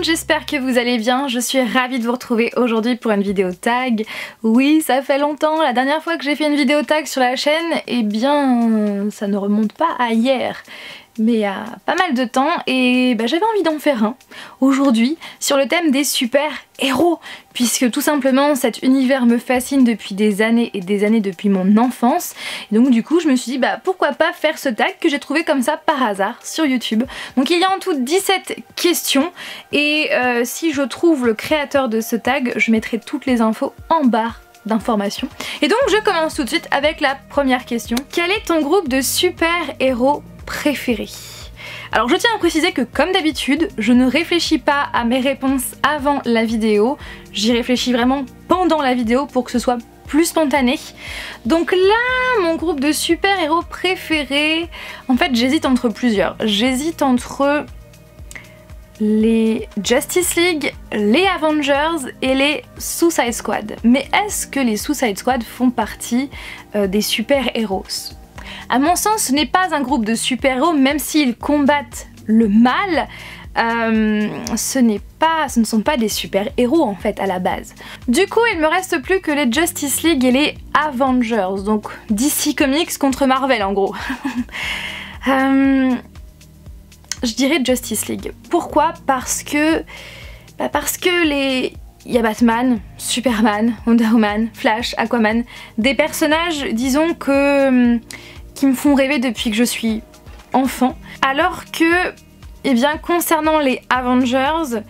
monde, j'espère que vous allez bien. Je suis ravie de vous retrouver aujourd'hui pour une vidéo tag. Oui, ça fait longtemps, la dernière fois que j'ai fait une vidéo tag sur la chaîne, eh bien ça ne remonte pas à hier, mais à pas mal de temps, et j'avais envie d'en faire un aujourd'hui sur le thème des super-héros, puisque tout simplement cet univers me fascine depuis des années et des années, depuis mon enfance. Et donc du coup je me suis dit pourquoi pas faire ce tag que j'ai trouvé comme ça par hasard sur YouTube. Donc il y a en tout 17 questions et si je trouve le créateur de ce tag, je mettrai toutes les infos en barre d'informations. Et donc je commence tout de suite avec la première question. Quel est ton groupe de super-héros préféré? Alors je tiens à préciser que comme d'habitude, je ne réfléchis pas à mes réponses avant la vidéo, j'y réfléchis vraiment pendant la vidéo pour que ce soit plus spontané. Donc là, mon groupe de super-héros préférés, en fait j'hésite entre plusieurs. J'hésite entre les Justice League, les Avengers et les Suicide Squad. Mais est-ce que les Suicide Squad font partie des super-héros? À mon sens, ce n'est pas un groupe de super-héros, même s'ils combattent le mal, ce ne sont pas des super-héros en fait à la base. Du coup, il me reste plus que les Justice League et les Avengers, donc DC Comics contre Marvel en gros. Je dirais Justice League. Pourquoi? Parce que il y a Batman, Superman, Wonder Woman, Flash, Aquaman, des personnages, disons que qui me font rêver depuis que je suis enfant. Alors que, eh bien, concernant les Avengers,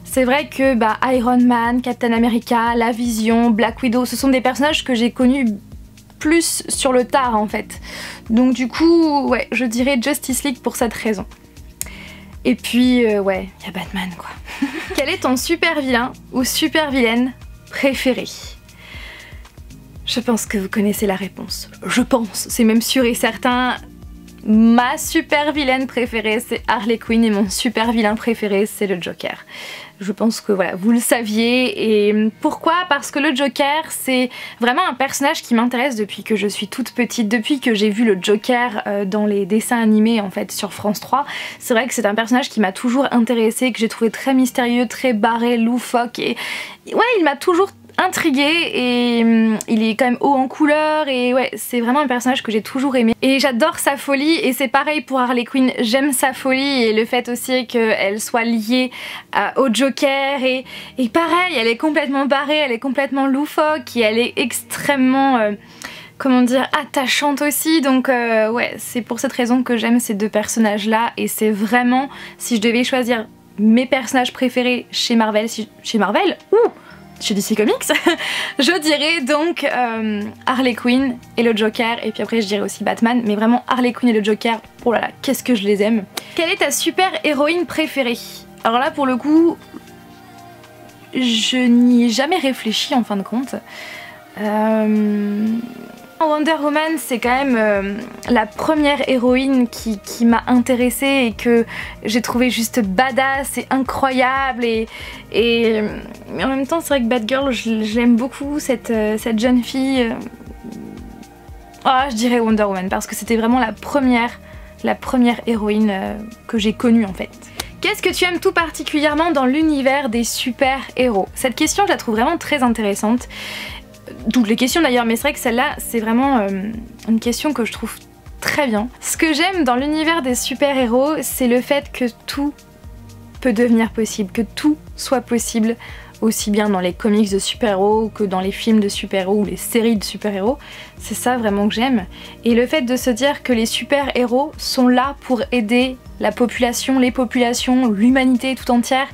c'est vrai que Iron Man, Captain America, La Vision, Black Widow, ce sont des personnages que j'ai connus plus sur le tard en fait. Donc du coup, ouais, je dirais Justice League pour cette raison. Et puis, ouais, il y a Batman quoi. Quel est ton super vilain ou super vilaine préféré? Je pense que vous connaissez la réponse. Je pense, c'est même sûr et certain. Ma super vilaine préférée c'est Harley Quinn et mon super vilain préféré c'est le Joker. Je pense que voilà, vous le saviez. Et pourquoi? Parce que le Joker c'est vraiment un personnage qui m'intéresse depuis que je suis toute petite, depuis que j'ai vu le Joker dans les dessins animés en fait sur France 3. C'est vrai que c'est un personnage qui m'a toujours intéressée, que j'ai trouvé très mystérieux, très barré, loufoque, et ouais, il m'a toujours intriguée, et il est quand même haut en couleur, et ouais, c'est vraiment un personnage que j'ai toujours aimé et j'adore sa folie. Et c'est pareil pour Harley Quinn, j'aime sa folie et le fait aussi qu'elle soit liée au Joker, et pareil, elle est complètement barrée, elle est complètement loufoque et elle est extrêmement comment dire, attachante aussi. Donc ouais, c'est pour cette raison que j'aime ces deux personnages là, et c'est vraiment, si je devais choisir mes personnages préférés chez Marvel, chez DC Comics, je dirais donc Harley Quinn et le Joker, et puis après je dirais aussi Batman, mais vraiment Harley Quinn et le Joker, oh là là, qu'est-ce que je les aime. Quelle est ta super héroïne préférée? Alors là pour le coup, je n'y ai jamais réfléchi en fin de compte. Wonder Woman c'est quand même la première héroïne qui m'a intéressée et que j'ai trouvé juste badass et incroyable, mais en même temps c'est vrai que Batgirl, je l'aime beaucoup, cette jeune fille. Je dirais Wonder Woman parce que c'était vraiment la première héroïne que j'ai connue en fait. Qu'est-ce que tu aimes tout particulièrement dans l'univers des super-héros? Cette question je la trouve vraiment très intéressante. Toutes les questions d'ailleurs, mais c'est vrai que celle-là c'est vraiment une question que je trouve très bien. Ce que j'aime dans l'univers des super-héros, c'est le fait que tout peut devenir possible, que tout soit possible, aussi bien dans les comics de super-héros que dans les films de super-héros ou les séries de super-héros. C'est ça vraiment que j'aime. Et le fait de se dire que les super-héros sont là pour aider la population, les populations, l'humanité tout entière,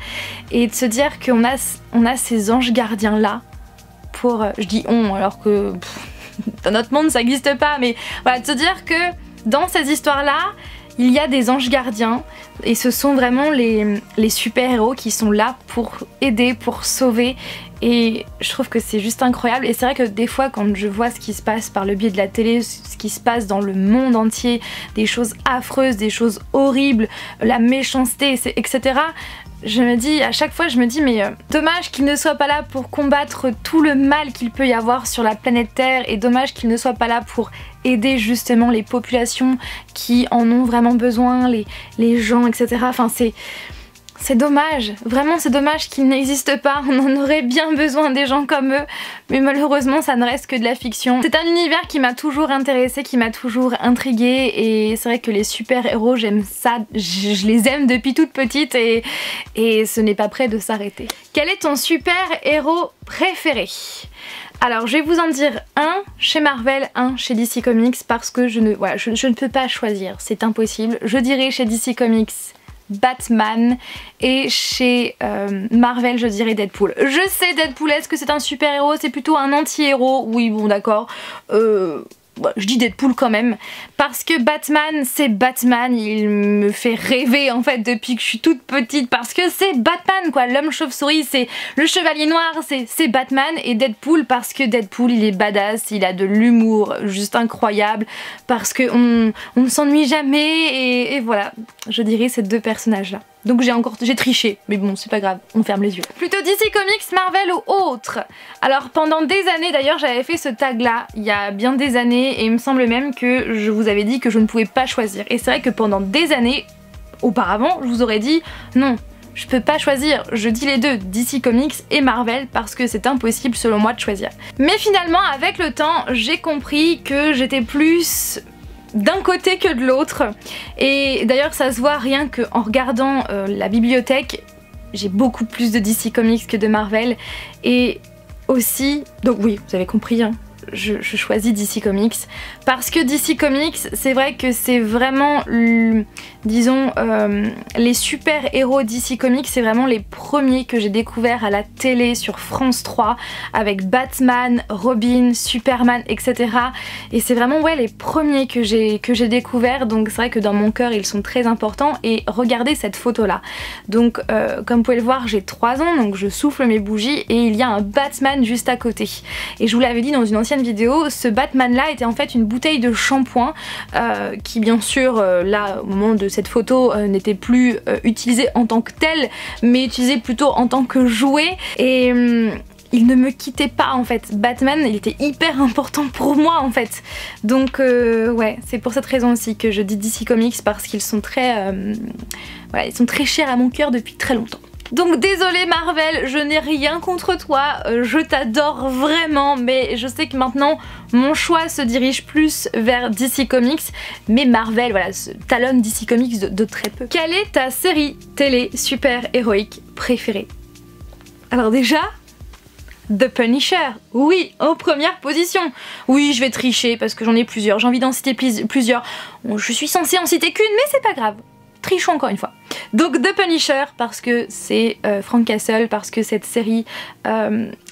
et de se dire qu'on a ces anges gardiens là. Je dis on alors que dans notre monde ça n'existe pas, mais voilà, de se dire que dans ces histoires là il y a des anges gardiens et ce sont vraiment les super-héros qui sont là pour aider, pour sauver, et je trouve que c'est juste incroyable. Et c'est vrai que des fois quand je vois ce qui se passe par le biais de la télé, ce qui se passe dans le monde entier, des choses affreuses, des choses horribles, la méchanceté, etc., à chaque fois je me dis mais dommage qu'il ne soit pas là pour combattre tout le mal qu'il peut y avoir sur la planète Terre, et dommage qu'il ne soit pas là pour aider justement les populations qui en ont vraiment besoin, les gens, etc. Enfin c'est dommage, vraiment c'est dommage qu'ils n'existent pas, on en aurait bien besoin des gens comme eux, mais malheureusement ça ne reste que de la fiction. C'est un univers qui m'a toujours intéressée, qui m'a toujours intriguée, et c'est vrai que les super-héros, j'aime ça, je les aime depuis toute petite et ce n'est pas prêt de s'arrêter. Quel est ton super-héros préféré ? Alors je vais vous en dire un chez Marvel, un chez DC Comics, parce que je ne peux pas choisir, c'est impossible. Je dirais chez DC Comics Batman, et chez Marvel je dirais Deadpool. Je sais, Deadpool, est-ce que c'est un super héros? C'est plutôt un anti-héros. Oui bon d'accord, je dis Deadpool quand même, parce que Batman c'est Batman, il me fait rêver en fait depuis que je suis toute petite, parce que c'est Batman quoi, l'homme chauve-souris, c'est le chevalier noir, c'est Batman. Et Deadpool parce que Deadpool il est badass, il a de l'humour juste incroyable, parce que on ne s'ennuie jamais, et voilà, je dirais ces deux personnages là. Donc j'ai triché, mais bon c'est pas grave, on ferme les yeux. Plutôt DC Comics, Marvel ou autre? Alors pendant des années, d'ailleurs j'avais fait ce tag là, il y a bien des années, et il me semble même que je vous avais dit que je ne pouvais pas choisir. Et c'est vrai que pendant des années, auparavant, je vous aurais dit non, je peux pas choisir, je dis les deux, DC Comics et Marvel, parce que c'est impossible selon moi de choisir. Mais finalement avec le temps, j'ai compris que j'étais plus d'un côté que de l'autre, et d'ailleurs ça se voit rien qu'en regardant la bibliothèque, j'ai beaucoup plus de DC Comics que de Marvel, et aussi, donc oui vous avez compris hein, je choisis DC Comics parce que DC Comics c'est vrai que c'est vraiment disons les super héros DC Comics, c'est vraiment les premiers que j'ai découvert à la télé sur France 3 avec Batman, Robin, Superman, etc. Et c'est vraiment ouais les premiers que j'ai découvert, donc c'est vrai que dans mon cœur ils sont très importants. Et regardez cette photo là, donc comme vous pouvez le voir j'ai 3 ans, donc je souffle mes bougies et il y a un Batman juste à côté. Et je vous l'avais dit dans une ancienne vidéo, ce Batman là était en fait une bouteille de shampoing qui bien sûr là au moment de cette photo n'était plus utilisée en tant que telle, mais utilisée plutôt en tant que jouet. Et il ne me quittait pas en fait. Batman il était hyper important pour moi en fait. Donc ouais, c'est pour cette raison aussi que je dis DC Comics, parce qu'ils sont très voilà, ils sont très chers à mon cœur depuis très longtemps. Donc désolée Marvel, je n'ai rien contre toi, je t'adore vraiment, mais je sais que maintenant mon choix se dirige plus vers DC Comics, mais Marvel voilà, talonne DC Comics de très peu. Quelle est ta série télé super héroïque préférée? Alors déjà, The Punisher, oui, en première position. Oui, je vais tricher parce que j'en ai plusieurs, j'ai envie d'en citer plusieurs. Bon, je suis censée en citer qu'une, mais c'est pas grave. Trichons encore une fois. Donc The Punisher parce que c'est Frank Castle, parce que cette série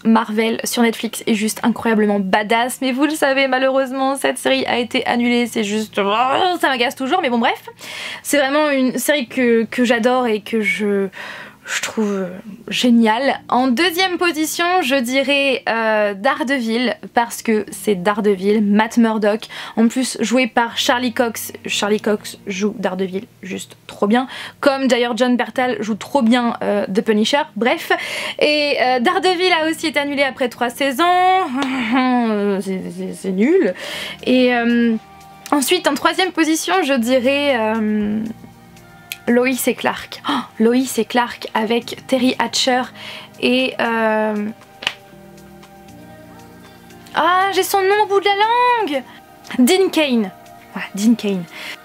Marvel sur Netflix est juste incroyablement badass, mais vous le savez malheureusement cette série a été annulée, c'est juste... ça m'agace toujours, mais bon bref. C'est vraiment une série que j'adore et que je trouve génial. En deuxième position, je dirais Daredevil, parce que c'est Daredevil, Matt Murdock, en plus joué par Charlie Cox. Charlie Cox joue Daredevil juste trop bien, comme d'ailleurs John Bernthal joue trop bien The Punisher, bref. Et Daredevil a aussi été annulé après 3 saisons, c'est nul. Et ensuite en troisième position, je dirais... Lois et Clark. Oh, Lois et Clark avec Terry Hatcher et... Ah, j'ai son nom au bout de la langue! Dean Cain. Voilà, Dean Cain.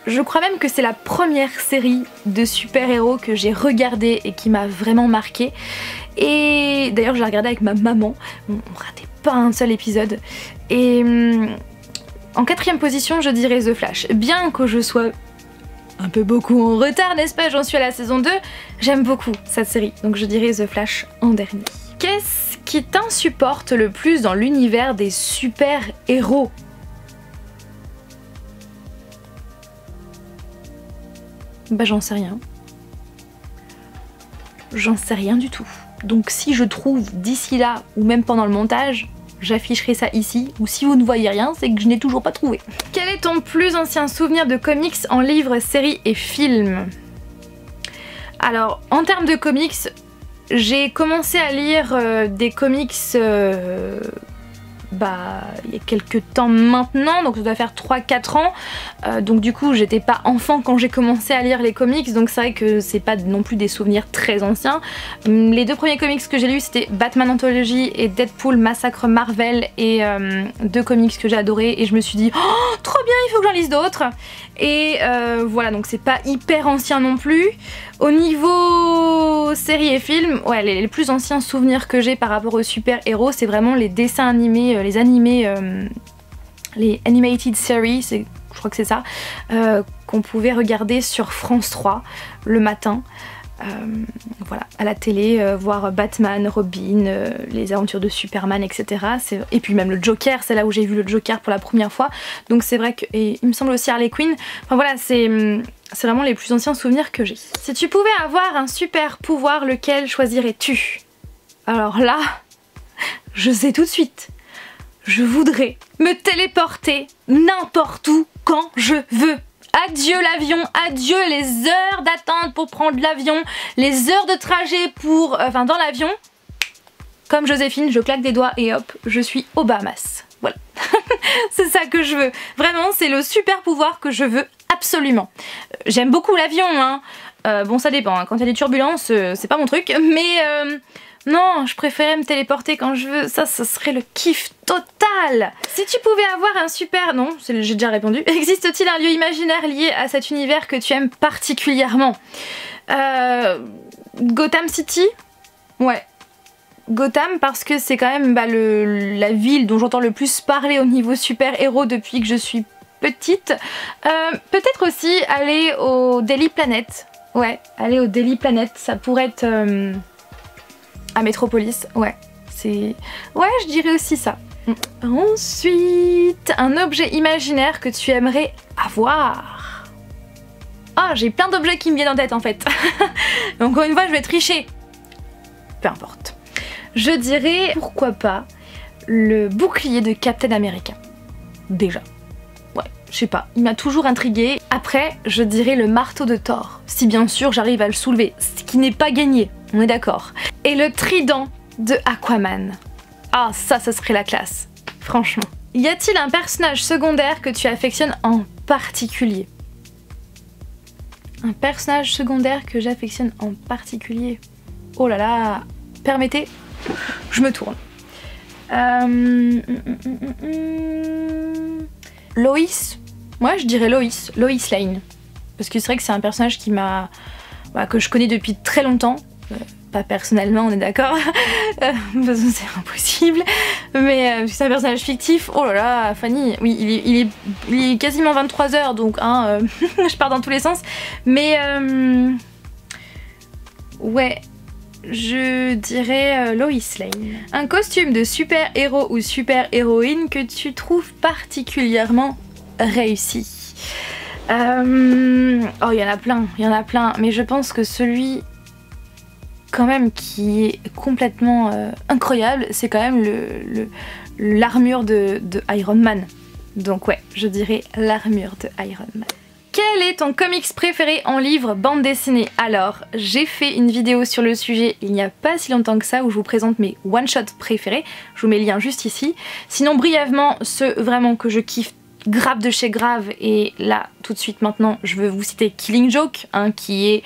Je crois même que c'est la première série de super-héros que j'ai regardée et qui m'a vraiment marquée. Et d'ailleurs, je l'ai regardée avec ma maman. On ratait pas un seul épisode. Et en quatrième position, je dirais The Flash. Bien que je sois... un peu beaucoup en retard, n'est-ce pas? J'en suis à la saison 2. J'aime beaucoup cette série, donc je dirais The Flash en dernier. Qu'est-ce qui t'insupporte le plus dans l'univers des super-héros? Bah j'en sais rien. J'en sais rien du tout. Donc si je trouve d'ici là, ou même pendant le montage, j'afficherai ça ici, ou si vous ne voyez rien, c'est que je n'ai toujours pas trouvé. Quel est ton plus ancien souvenir de comics en livres, séries et films? Alors, en termes de comics, j'ai commencé à lire des comics il y a quelques temps maintenant, donc ça doit faire 3-4 ans, donc du coup j'étais pas enfant quand j'ai commencé à lire les comics, donc c'est vrai que c'est pas non plus des souvenirs très anciens. Les 2 premiers comics que j'ai lus c'était Batman Anthology et Deadpool Massacre Marvel, et 2 comics que j'ai adorés, et je me suis dit oh trop bien, il faut que j'en lise d'autres, et voilà, donc c'est pas hyper ancien non plus. Au niveau séries et films, ouais, les plus anciens souvenirs que j'ai par rapport aux super-héros, c'est vraiment les dessins animés, les animés, les animated series, je crois que c'est ça, qu'on pouvait regarder sur France 3 le matin. Voilà, à la télé, voir Batman, Robin, les aventures de Superman, etc. Et puis même le Joker, c'est là où j'ai vu le Joker pour la première fois, donc c'est vrai que, et il me semble aussi Harley Quinn, enfin voilà, c'est vraiment les plus anciens souvenirs que j'ai. Si tu pouvais avoir un super pouvoir, lequel choisirais-tu? Alors là, je sais tout de suite, je voudrais me téléporter n'importe où quand je veux. Adieu l'avion, adieu les heures d'attente pour prendre l'avion, les heures de trajet pour, dans l'avion. Comme Joséphine, je claque des doigts et hop, je suis aux Bahamas. Voilà, c'est ça que je veux. Vraiment, c'est le super pouvoir que je veux absolument. J'aime beaucoup l'avion, hein. Bon, ça dépend, hein. Quand il y a des turbulences, c'est pas mon truc, mais non, je préférais me téléporter quand je veux, ça serait le kiff total. Si tu pouvais avoir un super... Non, j'ai déjà répondu. Existe-t-il un lieu imaginaire lié à cet univers que tu aimes particulièrement? Gotham City? Ouais. Gotham, parce que c'est quand même la ville dont j'entends le plus parler au niveau super-héros depuis que je suis petite. Peut-être aussi aller au Daily Planet. Ouais, aller au Daily Planet, ça pourrait être... à Metropolis, ouais, ouais, je dirais aussi ça. Ensuite, un objet imaginaire que tu aimerais avoir. Ah, j'ai plein d'objets qui me viennent en tête en fait. Encore une fois, je vais tricher. Peu importe. Je dirais, pourquoi pas, le bouclier de Captain America. Déjà. Ouais, je sais pas, il m'a toujours intriguée. Après, je dirais le marteau de Thor. Si bien sûr j'arrive à le soulever, ce qui n'est pas gagné. On est d'accord. Et le trident de Aquaman. Ah, ça serait la classe. Franchement. Y a-t-il un personnage secondaire que tu affectionnes en particulier? Un personnage secondaire que j'affectionne en particulier. Oh là là. Permettez, je me tourne. Loïs. Moi, je dirais Loïs. Loïs Lane. Parce que c'est vrai que c'est un personnage qui m'a... que je connais depuis très longtemps. Pas personnellement, on est d'accord, parce que c'est impossible, mais c'est un personnage fictif. Oh là là, Fanny, oui, il est quasiment 23 h, donc hein, je pars dans tous les sens, mais ouais, je dirais Lois Lane. Un costume de super-héros ou super-héroïne que tu trouves particulièrement réussi. Oh, il y en a plein, mais je pense que celui quand même qui est complètement incroyable, c'est quand même l'armure de Iron Man. Donc ouais, je dirais l'armure de Iron Man. Quel est ton comics préféré en livre, bande dessinée? Alors, j'ai fait une vidéo sur le sujet il n'y a pas si longtemps que ça où je vous présente mes one-shots préférés. Je vous mets le lien juste ici. Sinon, brièvement, ceux vraiment que je kiffe grave de chez grave, et là, tout de suite maintenant, je veux vous citer Killing Joke, hein, qui est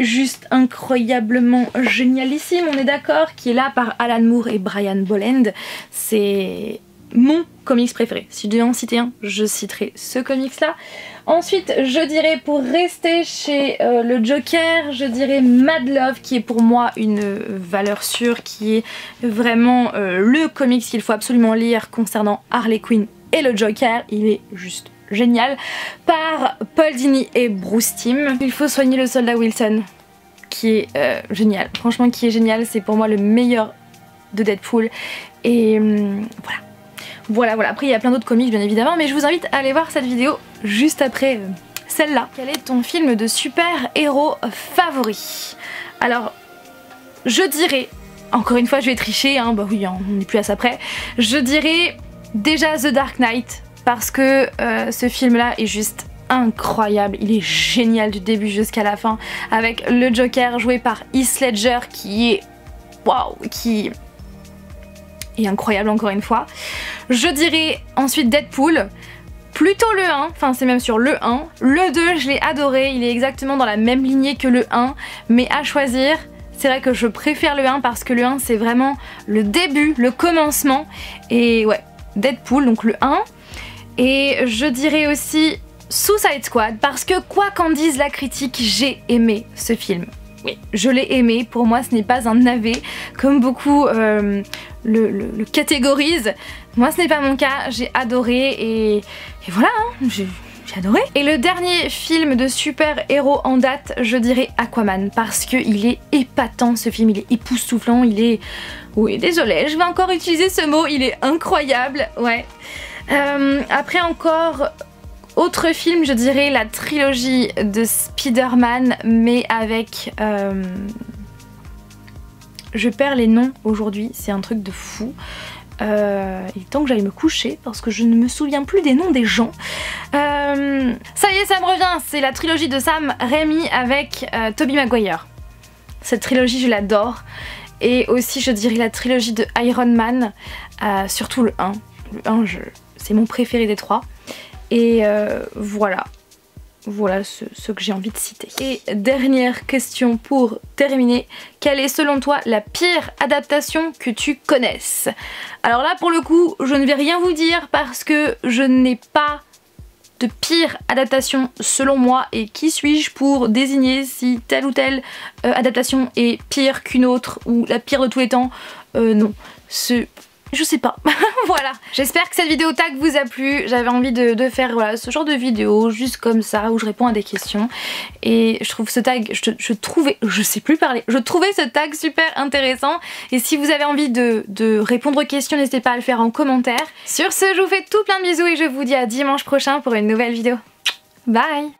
juste incroyablement génialissime, on est d'accord, qui est là par Alan Moore et Brian Bolland. C'est mon comics préféré. Si je devais en citer un, je citerai ce comics là. Ensuite, je dirais, pour rester chez le Joker, je dirais Mad Love, qui est pour moi une valeur sûre, qui est vraiment le comics qu'il faut absolument lire concernant Harley Quinn et le Joker. Il est juste génial, par Paul Dini et Bruce Timm. Il faut soigner le soldat Wilson, qui est génial, franchement qui est génial, c'est pour moi le meilleur de Deadpool, et voilà. Après il y a plein d'autres comics bien évidemment, mais je vous invite à aller voir cette vidéo juste après celle-là. Quel est ton film de super-héros favori? Alors, je dirais, encore une fois je vais tricher, hein, bah oui, on n'est plus à ça près, je dirais déjà The Dark Knight, parce que ce film là est juste incroyable, il est génial du début jusqu'à la fin, avec le Joker joué par Heath Ledger qui est... waouh, qui est incroyable encore une fois. Je dirais ensuite Deadpool. Plutôt le 1, enfin c'est même sur le 1. Le 2 je l'ai adoré, il est exactement dans la même lignée que le 1, mais à choisir, c'est vrai que je préfère le 1 parce que le 1 c'est vraiment le début, le commencement. Et ouais, Deadpool, donc le 1. Et je dirais aussi Suicide Squad parce que quoi qu'en dise la critique, j'ai aimé ce film. Oui, je l'ai aimé, pour moi ce n'est pas un navet comme beaucoup le catégorisent. Moi ce n'est pas mon cas, j'ai adoré et voilà, hein, j'ai adoré. Et le dernier film de super-héros en date, je dirais Aquaman parce qu'il est épatant ce film, il est époustouflant, il est... Oui, désolée, je vais encore utiliser ce mot, il est incroyable, ouais. Après encore... Autre film, je dirais la trilogie de Spider-Man, mais avec... Je perds les noms aujourd'hui, c'est un truc de fou. Il est temps que j'aille me coucher parce que je ne me souviens plus des noms des gens. Ça y est, ça me revient, c'est la trilogie de Sam Raimi avec Tobey Maguire. Cette trilogie, je l'adore. Et aussi, je dirais la trilogie de Iron Man, surtout le 1. Le 1, c'est mon préféré des trois. Et voilà ce que j'ai envie de citer. Et dernière question pour terminer, quelle est selon toi la pire adaptation que tu connaisses? Alors là pour le coup je ne vais rien vous dire parce que je n'ai pas de pire adaptation selon moi, et qui suis-je pour désigner si telle ou telle adaptation est pire qu'une autre ou la pire de tous les temps? Non, je sais pas. Voilà, j'espère que cette vidéo tag vous a plu. J'avais envie de faire voilà, ce genre de vidéo juste comme ça où je réponds à des questions, et je trouve ce tag, je trouvais ce tag super intéressant, et si vous avez envie de répondre aux questions, n'hésitez pas à le faire en commentaire. Sur ce, je vous fais tout plein de bisous et je vous dis à dimanche prochain pour une nouvelle vidéo. Bye.